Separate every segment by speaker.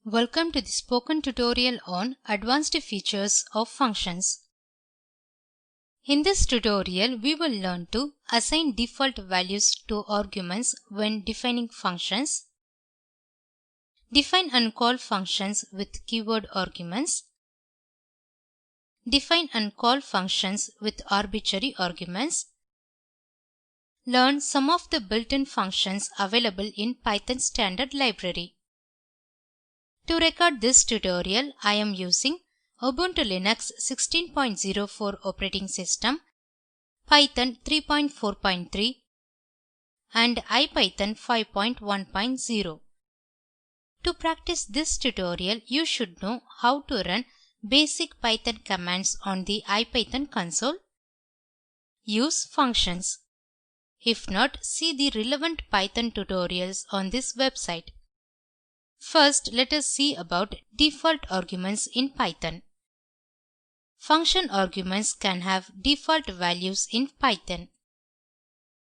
Speaker 1: Welcome to the spoken tutorial on advanced features of functions. In this tutorial, we will learn to assign default values to arguments when defining functions, define and call functions with keyword arguments, define and call functions with arbitrary arguments, learn some of the built-in functions available in Python standard library. To record this tutorial, I am using Ubuntu Linux 16.04 operating system, Python 3.4.3 and IPython 5.1.0. To practice this tutorial, you should know how to run basic Python commands on the IPython console. Use functions. If not, see the relevant Python tutorials on this website. First, let us see about default arguments in Python. Function arguments can have default values in Python.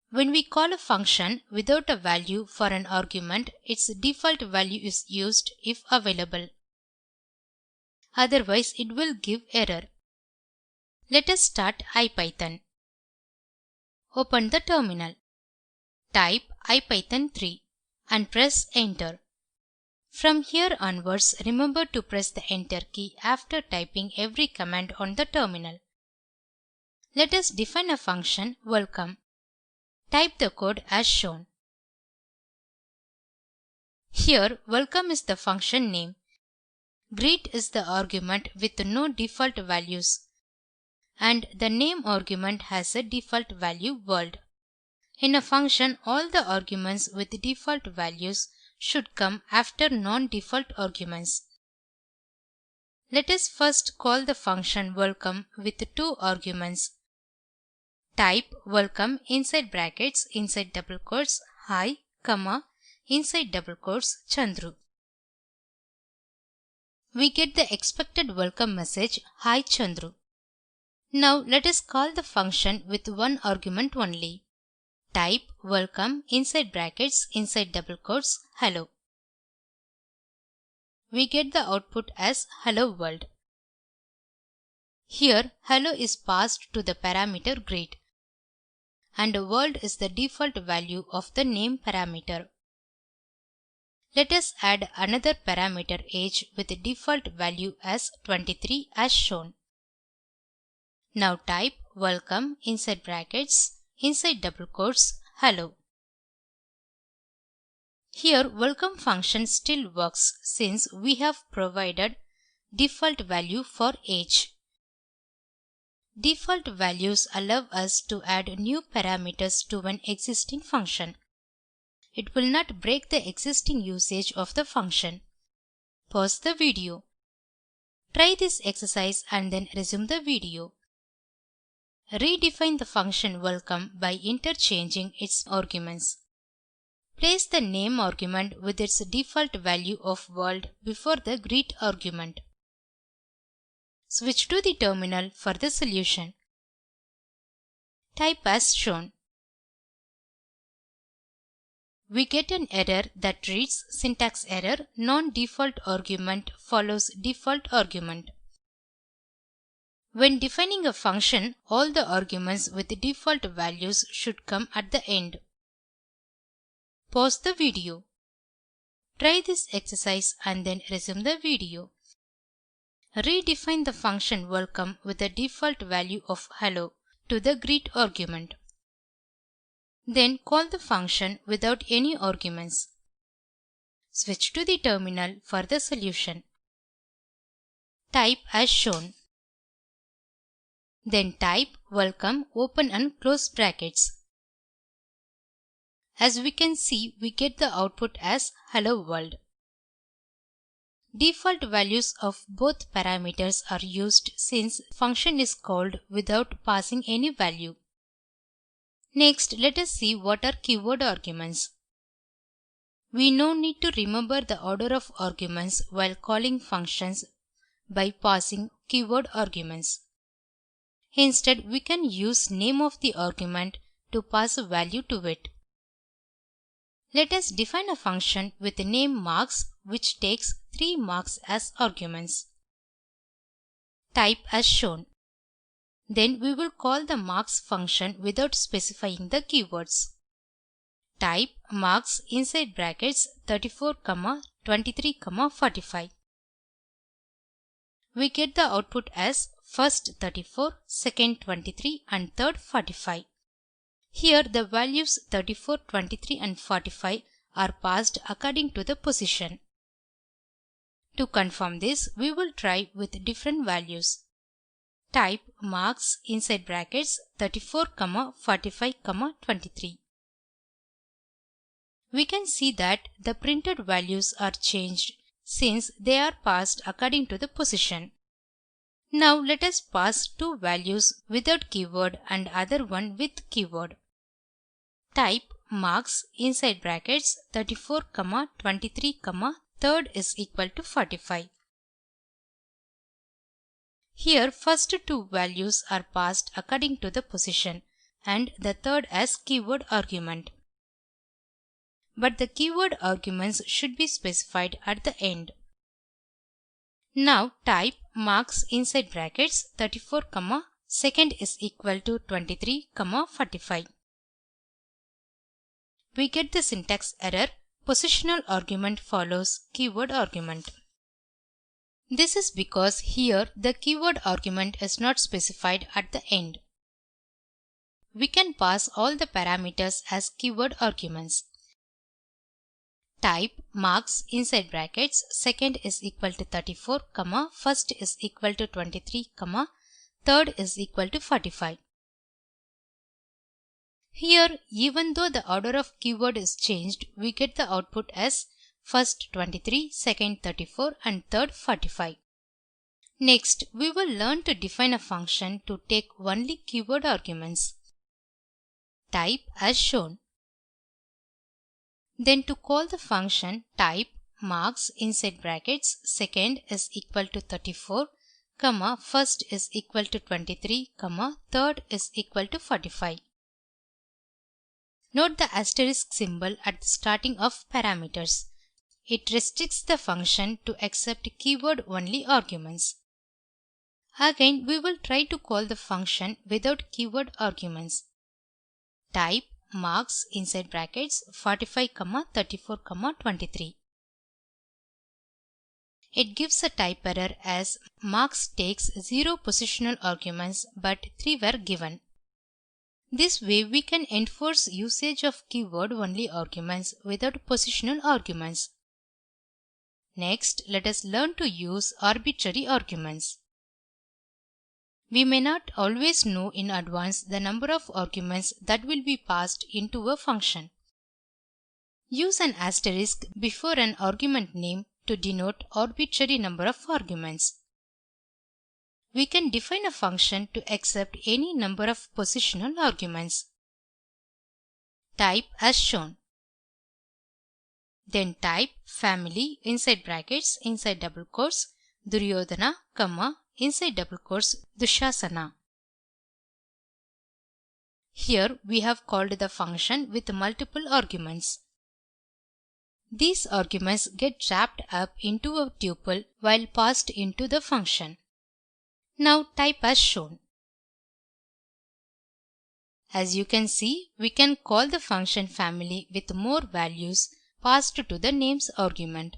Speaker 1: When we call a function without a value for an argument, its default value is used if available. Otherwise, it will give error. Let us start IPython. Open the terminal. Type IPython3 and press Enter. From here onwards, remember to press the Enter key after typing every command on the terminal. Let us define a function welcome. Type the code as shown. Here, welcome is the function name. Greet is the argument with no default values, and the name argument has a default value world. In a function, all the arguments with default values should come after non-default arguments. Let us first call the function welcome with two arguments. Type welcome inside brackets inside double quotes hi, comma, inside double quotes Chandru. We get the expected welcome message hi Chandru. Now let us call the function with one argument only. Type welcome inside brackets inside double quotes hello. We get the output as hello world. Here hello is passed to the parameter greet, and world is the default value of the name parameter. Let us add another parameter age with the default value as 23 as shown. Now type welcome inside brackets inside double quotes hello. Here welcome function still works since we have provided default value for age. Default values allow us to add new parameters to an existing function. It will not break the existing usage of the function. Pause the video. Try this exercise and then resume the video. Redefine the function welcome by interchanging its arguments. Place the name argument with its default value of world before the greet argument. Switch to the terminal for the solution. Type as shown. We get an error that reads syntax error non-default argument follows default argument. When defining a function, all the arguments with default values should come at the end. Pause the video. Try this exercise and then resume the video. Redefine the function welcome with the default value of hello to the greet argument. Then call the function without any arguments. Switch to the terminal for the solution. Type as shown. Then type welcome open and close brackets. As we can see, we get the output as hello world. Default values of both parameters are used since function is called without passing any value. Next, let us see what are keyword arguments. We no need to remember the order of arguments while calling functions by passing keyword arguments. Instead, we can use name of the argument to pass a value to it. Let us define a function with name marks which takes 3 marks as arguments. Type as shown. Then we will call the marks function without specifying the keywords. Type marks inside brackets 34, 23, 45. We get the output as first 34, second 23 and third 45. Here the values 34, 23 and 45 are passed according to the position. To confirm this, we will try with different values. Type marks inside brackets 34, 45, 23. We can see that the printed values are changed since they are passed according to the position. Now let us pass two values without keyword and other one with keyword. Type marks inside brackets 34, 23, third is equal to 45. Here first two values are passed according to the position and the third as keyword argument. But the keyword arguments should be specified at the end. Now type marks inside brackets 34, second is equal to 23, 45. We get the syntax error, positional argument follows keyword argument. This is because here the keyword argument is not specified at the end. We can pass all the parameters as keyword arguments. Type marks inside brackets second is equal to 34, first is equal to 23, third is equal to 45. Here, even though the order of keyword is changed, we get the output as first 23, second 34 and third 45. Next, we will learn to define a function to take only keyword arguments. Type as shown. Then to call the function, type marks inside brackets second is equal to 34, first is equal to 23, third is equal to 45. Note the asterisk symbol at the starting of parameters. It restricts the function to accept keyword only arguments. Again, we will try to call the function without keyword arguments. Type marks inside brackets 45, 34, 23. It gives a type error as marks takes 0 positional arguments but 3 were given. This way we can enforce usage of keyword only arguments without positional arguments. Next, let us learn to use arbitrary arguments. We may not always know in advance the number of arguments that will be passed into a function. Use an asterisk before an argument name to denote arbitrary number of arguments. We can define a function to accept any number of positional arguments. Type as shown. Then type family inside brackets inside double quotes Duryodhana, inside double quotes Dushasana. Here we have called the function with multiple arguments. These arguments get wrapped up into a tuple while passed into the function. Now type as shown. As you can see, we can call the function family with more values passed to the names argument.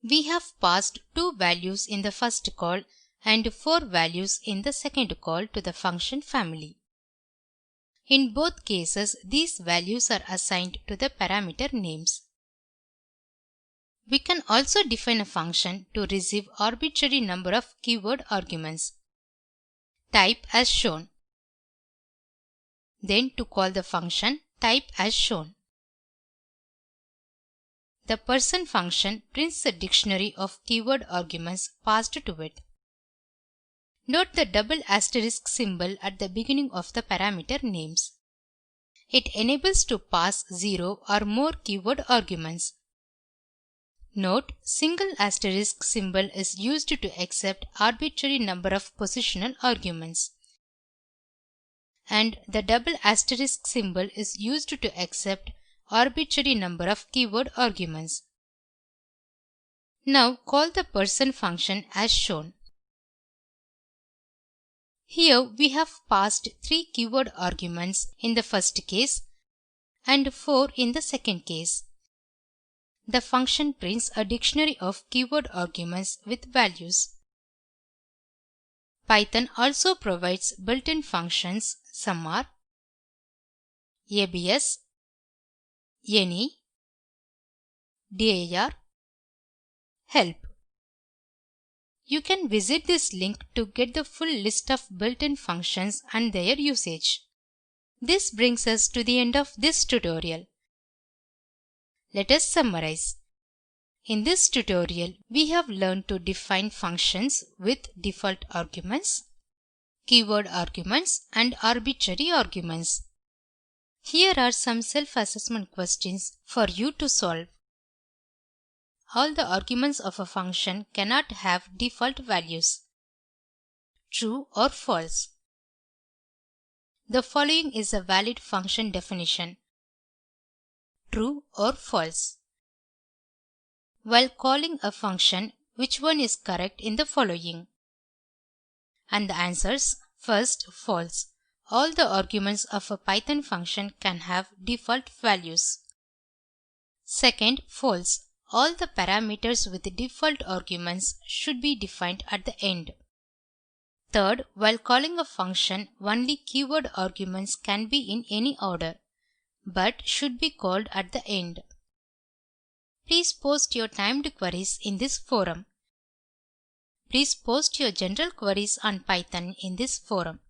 Speaker 1: We have passed 2 values in the first call and 4 values in the second call to the function family. In both cases, these values are assigned to the parameter names. We can also define a function to receive arbitrary number of keyword arguments. Type as shown. Then to call the function, type as shown. The person function prints a dictionary of keyword arguments passed to it. Note the double asterisk symbol at the beginning of the parameter names. It enables to pass 0 or more keyword arguments. Note, single asterisk symbol is used to accept arbitrary number of positional arguments. And the double asterisk symbol is used to accept arbitrary number of keyword arguments. Now call the person function as shown. Here we have passed 3 keyword arguments in the first case and 4 in the second case. The function prints a dictionary of keyword arguments with values. Python also provides built-in functions. Some are abs, any, dir, help. You can visit this link to get the full list of built-in functions and their usage. This brings us to the end of this tutorial. Let us summarize. In this tutorial, we have learned to define functions with default arguments, keyword arguments, and arbitrary arguments. Here are some self-assessment questions for you to solve. All the arguments of a function cannot have default values. True or false? The following is a valid function definition. True or false? While calling a function, which one is correct in the following? And the answers: first, false. All the arguments of a Python function can have default values. Second, false. All the parameters with default arguments should be defined at the end. Third, while calling a function, only keyword arguments can be in any order, but should be called at the end. Please post your timed queries in this forum. Please post your general queries on Python in this forum.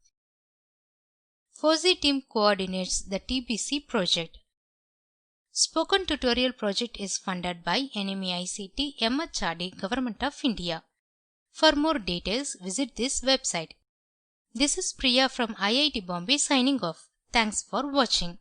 Speaker 1: FOSSEE team coordinates the TBC project. Spoken Tutorial project is funded by NMEICT MHRD Government of India. For more details, visit this website. This is Priya from IIT Bombay signing off. Thanks for watching.